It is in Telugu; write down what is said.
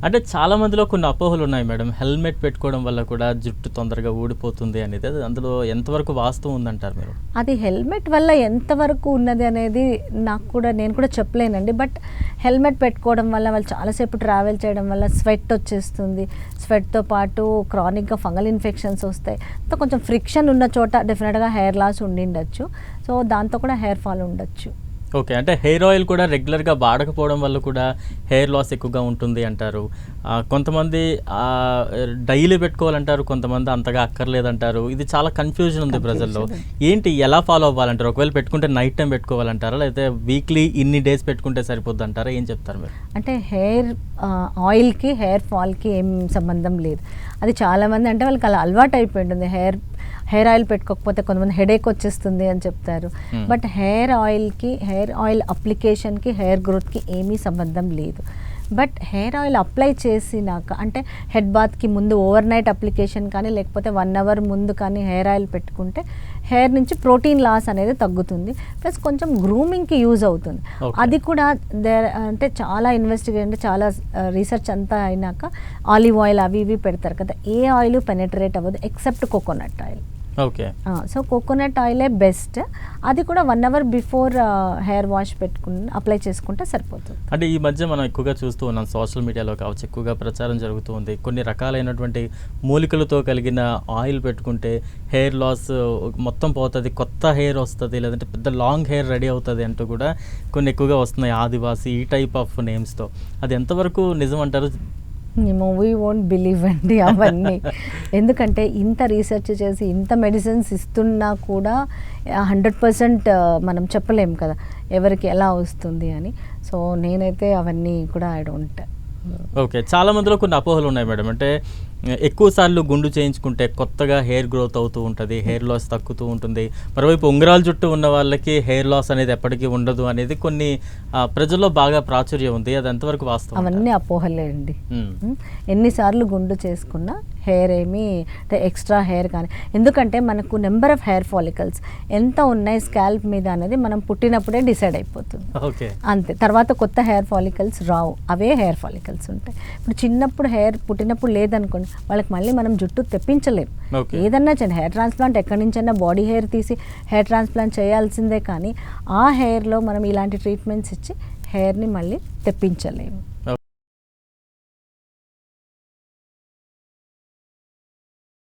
అంటే చాలా మందిలో కొన్ని అపోహలు ఉన్నాయి మేడం. హెల్మెట్ పెట్టుకోవడం వల్ల కూడా జుట్టు తొందరగా ఊడిపోతుంది అనేది. అది అందులో ఎంతవరకు వాస్తవం ఉందంటారు మీరు? అది హెల్మెట్ వల్ల ఎంతవరకు ఉన్నది అనేది నేను కూడా చెప్పలేనండి. బట్ హెల్మెట్ పెట్టుకోవడం వల్ల వాళ్ళు చాలాసేపు ట్రావెల్ చేయడం వల్ల స్వెట్ వచ్చేస్తుంది. స్వెట్తో పాటు క్రానిక్గా ఫంగల్ ఇన్ఫెక్షన్స్ వస్తాయి. సో కొంచెం ఫ్రిక్షన్ ఉన్న చోట డెఫినెట్గా హెయిర్ లాస్ ఉండిండొచ్చు. సో దాంతో కూడా హెయిర్ ఫాల్ ఉండొచ్చు. ఓకే. అంటే హెయిర్ ఆయిల్ కూడా రెగ్యులర్గా వాడకపోవడం వల్ల కూడా హెయిర్ లాస్ ఎక్కువగా ఉంటుంది అంటారు. కొంతమంది డైలీ పెట్టుకోవాలంటారు, కొంతమంది అంతగా అక్కర్లేదంటారు. ఇది చాలా కన్ఫ్యూజన్ ఉంది ప్రజల్లో. ఏంటి, ఎలా ఫాలో అవ్వాలంటారు? ఒకవేళ పెట్టుకుంటే నైట్ టైం పెట్టుకోవాలంటారా, లేకపోతే వీక్లీ ఇన్ని డేస్ పెట్టుకుంటే సరిపోద్ది అంటారా? ఏం చెప్తారు మీరు? అంటే హెయిర్ ఆయిల్కి హెయిర్ ఫాల్కి ఏం సంబంధం లేదు. అది చాలామంది అంటే వాళ్ళకి అలా అలవాటు అయిపోయి ఉంటుంది. హెయిర్ ఆయిల్ పెట్టుకోకపోతే కొంతమంది హెడేక్ వచ్చేస్తుంది అని చెప్తారు. బట్ హెయిర్ ఆయిల్ అప్లికేషన్కి హెయిర్ గ్రోత్కి ఏమీ సంబంధం లేదు. బట్ హెయిర్ ఆయిల్ అప్లై చేసినాక అంటే హెడ్ బాత్కి ముందు ఓవర్ నైట్ అప్లికేషన్ కానీ లేకపోతే 1 అవర్ ముందు కానీ హెయిర్ ఆయిల్ పెట్టుకుంటే హెయిర్ నుంచి ప్రోటీన్ లాస్ అనేది తగ్గుతుంది. ప్లస్ కొంచెం గ్రూమింగ్కి యూజ్ అవుతుంది. అది కూడా అంటే చాలా ఇన్వెస్టిగేషన్ చాలా రీసెర్చ్ అంతా అయినాక ఆలివ్ ఆయిల్ అవి ఇవి పెడతారు కదా, ఏ ఆయిల్ పెనెట్రేట్ అవ్వదు except coconut oil. Okay. So coconut ఆయిలే బెస్ట్. అది కూడా 1 hour before hair wash apply చేసుకుంటే సరిపోతుంది. అంటే ఈ మధ్య మనం ఎక్కువగా చూస్తూ ఉన్నాం, సోషల్ మీడియాలో కావచ్చు, ఎక్కువగా ప్రచారం జరుగుతూ ఉంది. కొన్ని రకాలైనటువంటి మూలికలతో కలిగిన ఆయిల్ పెట్టుకుంటే హెయిర్ లాస్ మొత్తం పోతుంది, కొత్త హెయిర్ వస్తుంది, లేదంటే పెద్ద లాంగ్ హెయిర్ రెడీ అవుతుంది అంటూ కూడా కొన్ని ఎక్కువగా వస్తున్నాయి. ఆదివాసి ఈ టైప్ ఆఫ్ నేమ్స్తో. అది ఎంతవరకు నిజం అంటారు? వీ వోంట్ బిలీవ్ అండి అవన్నీ. ఎందుకంటే ఇంత రీసెర్చ్ చేసి ఇంత మెడిసిన్స్ ఇస్తున్నా కూడా 100% మనం చెప్పలేం కదా ఎవరికి ఎలా వస్తుంది అని. సో నేనైతే అవన్నీ కూడా ఐ డోంట్. ఓకే. చాలా మందిలో కొన్ని అపోహలు ఉన్నాయి మేడం. అంటే ఎక్కువ సార్లు గుండు చేయించుకుంటే కొత్తగా హెయిర్ గ్రోత్ అవుతూ ఉంటుంది, హెయిర్ లాస్ తగ్గుతూ ఉంటుంది. మరోవైపు ఉంగరాల జుట్టు ఉన్న వాళ్ళకి హెయిర్ లాస్ అనేది ఎప్పటికీ ఉండదు అనేది కొన్ని ప్రజల్లో బాగా ప్రాచుర్యం ఉంది. అది ఎంతవరకు వాస్తవం? అవన్నీ అపోహలే అండి. ఎన్నిసార్లు గుండు చేసుకున్నా హెయిర్ ఏమీ అంటే ఎక్స్ట్రా హెయిర్ కానీ, ఎందుకంటే మనకు నెంబర్ ఆఫ్ హెయిర్ ఫాలికల్స్ ఎంత ఉన్నాయి స్కాల్ప్ మీద అనేది మనం పుట్టినప్పుడే డిసైడ్ అయిపోతుంది. ఓకే. అంతే. తర్వాత కొత్త హెయిర్ ఫాలికల్స్ రావు, అవే హెయిర్ ఫాలికల్స్ ఉంటాయి. ఇప్పుడు చిన్నప్పుడు హెయిర్ పుట్టినప్పుడు లేదనుకోండి, వాళ్ళకి మళ్ళీ మనం జుట్టు తెప్పించలేం. ఏదన్నా చేయండి, హెయిర్ ట్రాన్స్ప్లాంట్ ఎక్కడి నుంచైనా బాడీ హెయిర్ తీసి హెయిర్ ట్రాన్స్ప్లాంట్ చేయాల్సిందే, కానీ ఆ హెయిర్లో మనం ఇలాంటి ట్రీట్మెంట్స్ ఇచ్చి హెయిర్ని మళ్ళీ తెప్పించలేము.